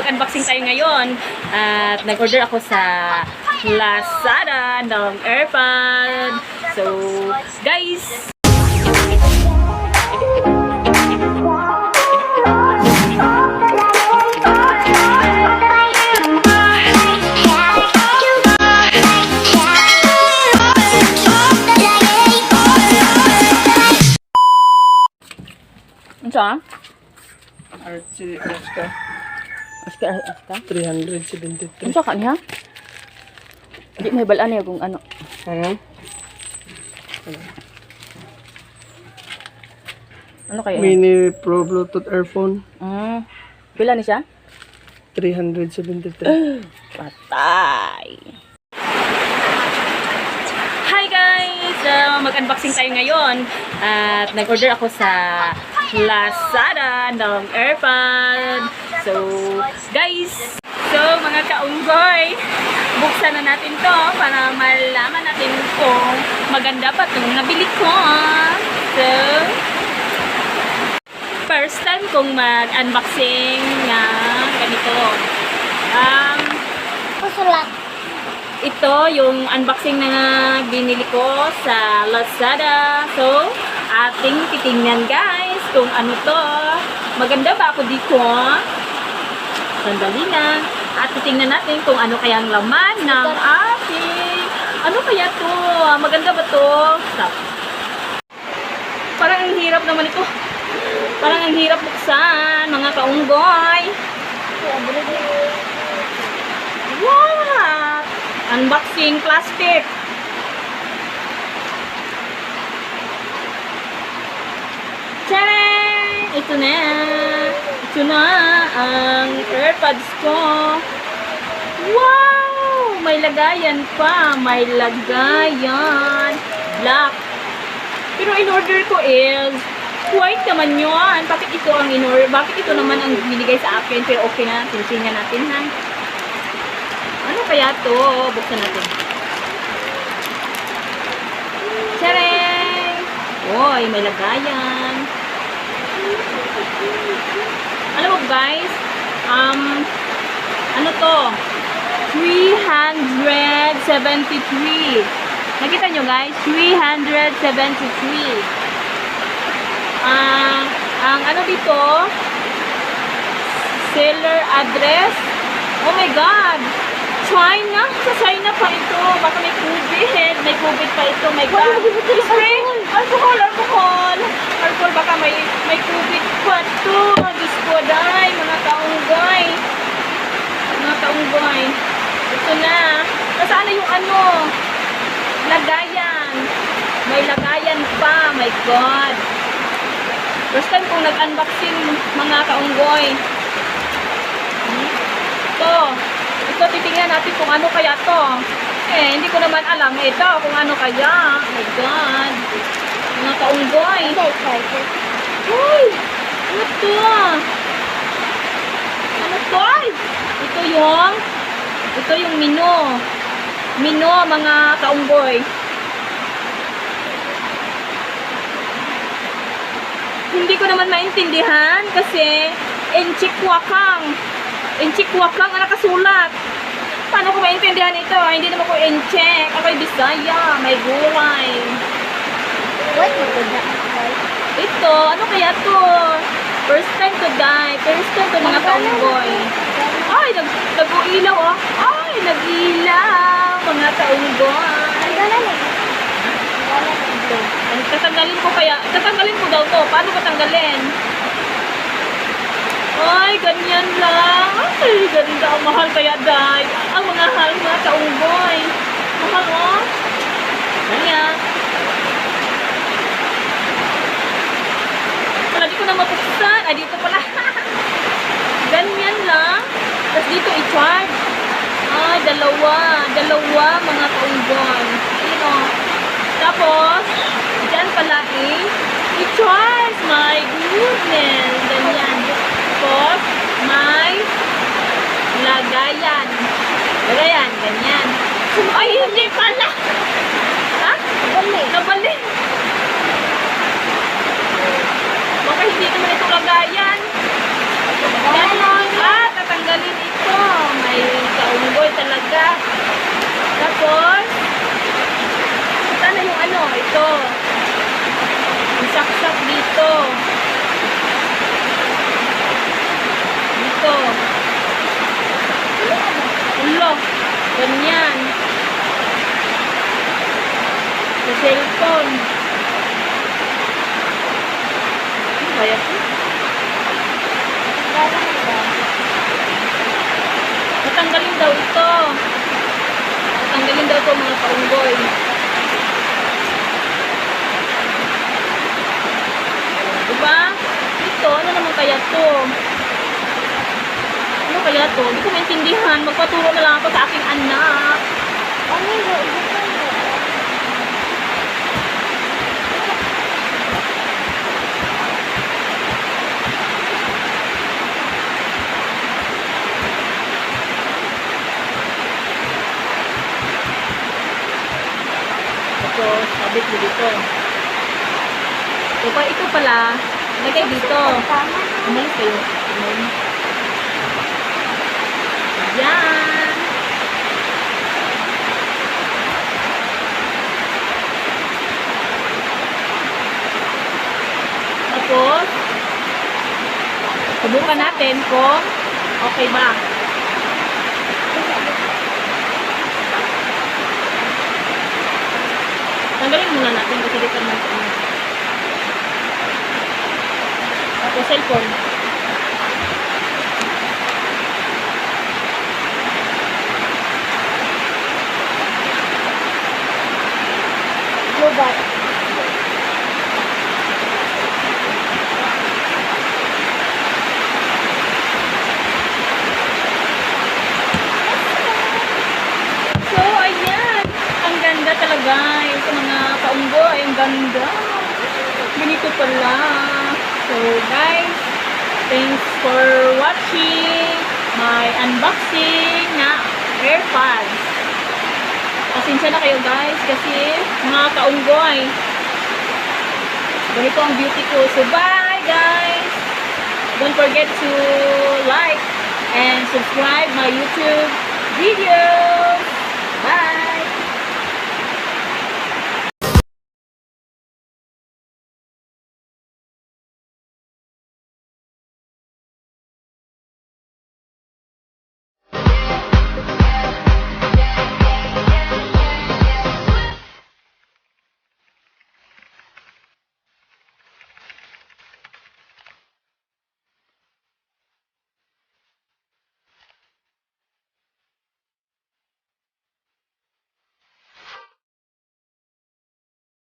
mag-unboxing tayo ngayon. At nag-order ako sa Lazada ng AirPod. So, guys! Ano siya? Archie Oscar Aska? 373. Ano siya kanya? Hindi may balaan niya kung ano. Ano kaya? Mini Pro Bluetooth earphone. Pila ni siya? 373. Patay! Hi guys! Mag-unboxing tayo ngayon. At nag-order ako sa Lazada ng AirPod. So, guys! So, mga kaunggoy, buksan na natin to para malaman natin kung maganda pa itong nabili ko. So, first time kong mag-unboxing na ganito. Ito yung unboxing na binili ko sa Lazada. So, ating titingnan guys kung ano to. Maganda ba ako dito? Sandali na. At titingnan natin kung ano kayang laman ng ating... Ano kaya to? Maganda ba to? Stop. Parang ang hirap naman ito. Parang ang hirap buksan, mga kaunggoy. What? Unboxing plastic. Tcharam! Ito na. Ito na ang AirPods ko. Wow! May lagayan pa. May lagayan. Black. Pero in-order ko is white naman yun. Bakit ito ang in-order? Bakit ito naman ang binigay sa akin? Pero okay na. Tingnan natin ha. Ano kaya to? Buksan natin. Tcharam! Uy, may lagayan. Alam mo guys, ano to? 373. Nakita nyo guys? 373. Ang ano dito? Seller address. Oh my God! China? Sa China pa ito. Baka may COVID. May COVID pa ito. My God. Spray. Alcohol. Baka may COVID pa ito. Diyos ko, day. Mga kaunggay. Ito na. Nasaan na yung ano? Lagayan. May lagayan pa. My God. First time kong nag-unboxing mga kaunggoy. Ito, titingnan natin kung ano kaya to. Hindi ko naman alam ito kung ano kaya. Oh my God. Mga kaunggoy. Uy! Ano to? Ano to? Ito yung menu. Menu, mga kaunggoy. Hindi ko naman maintindihan kasi Enchikwakang ang nakasulat. Paano ko maintindihan ito? Hindi naman ko Enchek. Ako'y Bisaya. May gulay. Ito, ano kaya to? First time to die. First time to mga kaunggoy. Ay, nag-uilaw oh. Ay, nag-ilaw. Mga kaunggoy. Tatanggalin ko daw to. Paano patanggalin? Ay, ganyan lang. Ay, ganda. Ang mahal kaya, day. Ang mga kaunggoy. Mahal, oh. Ganyan. Wala, di ko na mapuksan. Ay, dito pala. Ganyan lang. Tapos dito, i-charge. Ay, dalawa, mga kaunggoy. Ayun, oh. Tapos, dyan pala, i-charge. My goodness. Ganyan. Tapos, may lagayan. Ganyan. Ay, hindi pala. Ha? Nabali. Baka hindi naman ito lagayan. Ganon. Tatanggalin Tanggalin daw ito mga kaunggoy. Diba? Ito, ano naman kaya to? Ano kaya to? Hindi ko maintindihan. Magpaturo na lang ako sa aking anak. Tapos, sabit mo dito. Ito pala, lagay dito. Umalis kayo. Yan. Tapos, subukan natin kung okay ba. Tanggalin muna natin kasi dito naman. Tapos, cellphone. Robot. So, ayan. Ang ganda talaga. Yung sa mga kaunggoy, ang ganda. Ganito pala. So, guys, thanks for watching my unboxing na AirPods. Pasensya na kayo guys kasi mga kaunggoy. Ganito ang beauty ko. So, bye guys! Don't forget to like and subscribe my YouTube video.